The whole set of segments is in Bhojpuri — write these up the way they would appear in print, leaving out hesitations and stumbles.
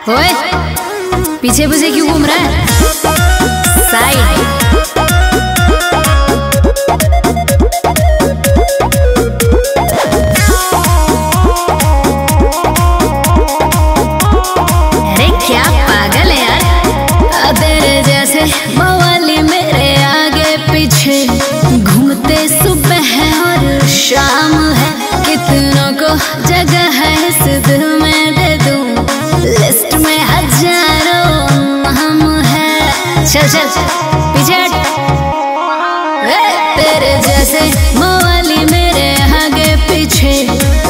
ओए पीछे पीछे क्यों घूम रहा है? साइड मवाली मेरे आगे पीछे घूमते सुबह और शाम है। कितनों को जगह है इस दिल में दे दूं, लिस्ट में हजारों नाम है। चल चल पीछे हट। तेरे जैसे मवाली मेरे आगे पीछे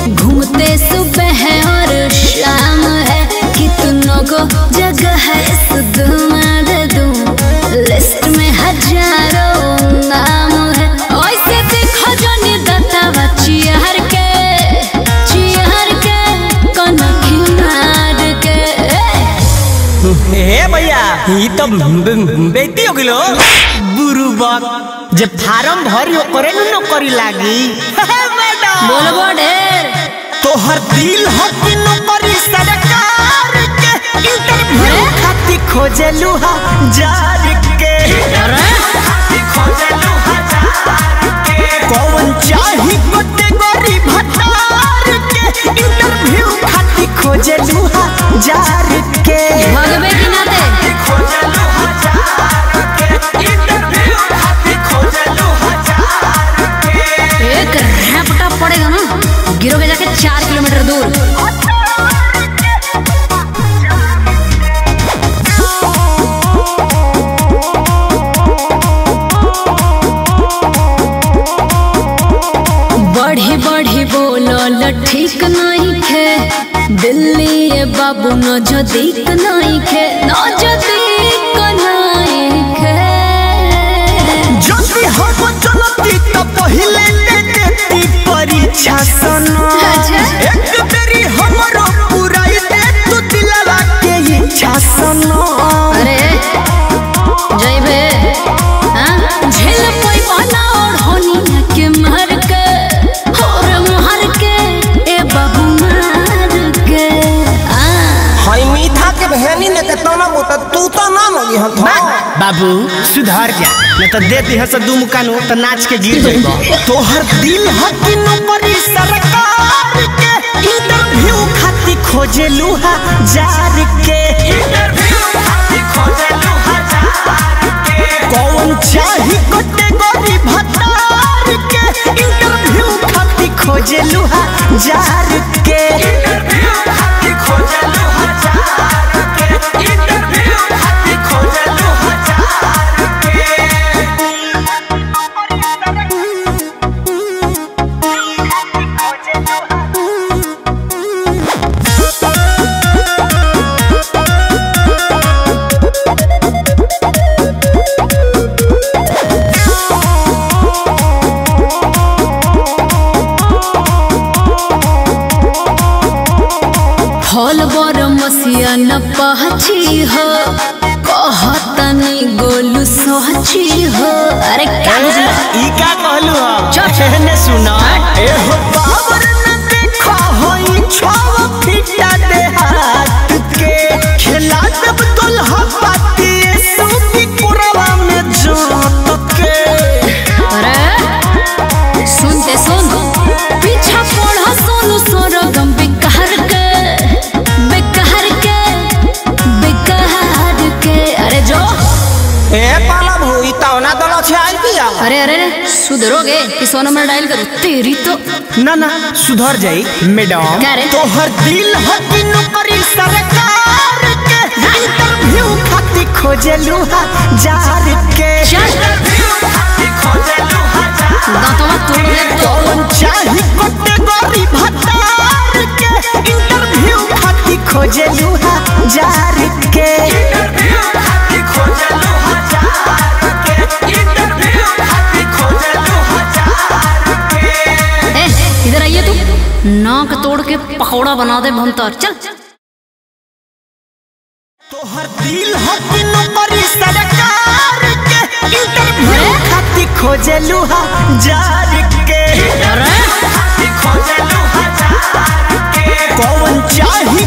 घूमते सुबह और शाम है। कितनों को जगह है इस दिल में दे दूं, लिस्ट में हजारों नाम है। ऐसे देखो जो निर्दता चियार के कनखी मार के। हे भैया ये तो बेटी हो गिलो बुरु बात जे फार्म भरी करे न करी लागी। मैडम बोलबो ढेर तोहर दिल हो कि नौकरी सरकार के। इंटरव्यू खाती खोजलू हजार के। कौन चाही कैटेगरी भतार के। इंटरव्यू खाती खोजलू हजार के। भगवे की ना दे खोजलू हजार के। इंटरव्यू खाती खोजलू हजार के। एक रैपटा पड़ेगा ना, गिरोगे जाके 4 किलोमीटर दूर। बढ़ी बढ़ी बोलो ठीक नहीं खे, दिल्ली ये बाबू न जो दिक नहीं खे, न जो दिक नहीं खे। जब भी हम चलती तो पहले ले देती परीक्षा सनो। एक बेरी हमरो पुराई दे तू दिलवा के इच्छा सनो। अरे जइबे हां झेल कोई बना और होनी के मार के और मार के ए बाबू मार के। हाय मीठा के बहनी ने के तना मोटा तू तो ना लगी हम बाबू सुधार जा न तो देती है दू मुकानो तो नाच के गिर जाएगा। तोहर दिल है कि नौकरी सरकार के। इंटरव्यू खाती खोजलू हजार के। इंटरव्यू खाती खोजलू हजार के। कौन चाही कैटेगरी भतार के। इंटरव्यू खाती खोजलू हजार के। इंटरव्यू खाती खोजलू हजार के। इंटरव्यू खाती खोजलू हजार के। फल बर मसिया न पहची हो, कहतनी गोलू सोची हो। अरे काजी ई का कहलू हो चल ने सुना ए हो बाबर न देखो होई छव फिटा दे हाथ के। खेला जब दुल्हा पाती सूबी कुरवा में जोत के। अरे सुनते सुन पीछा पड़ा सोनू सोरगम बेकार के अरे जो ए पाला भूई तौना दला छे आई पिया। अरे अरे सुधरोगे कि 100 नंबर डायल करूं तेरी तो ना ना सुधर जाई मैडम। क्या रे? तोहर दिल है कि नौकरी सरकार के। इंटरव्यू खाती खोजलू हजार के। इंटरव्यू खाती खोजलू हजार दांतवा तोड़ ले तो। कौन चाही कैटेगरी भतार के। इंटरव्यू खाती खोजलू हजार के। इंटरव्यू खाती खोजलू हजार के। इंटरव्यू खाती खोजलू हजार के। इधर आइए तू, नाक तोड़ के पकौड़ा बना दे भंतर। चल तोहर दिल है कि नौकरी सरकार के। इंटरव्यू खाती खोजलू हजार के। अरे खाती खोजलू हजार के। कौन चाही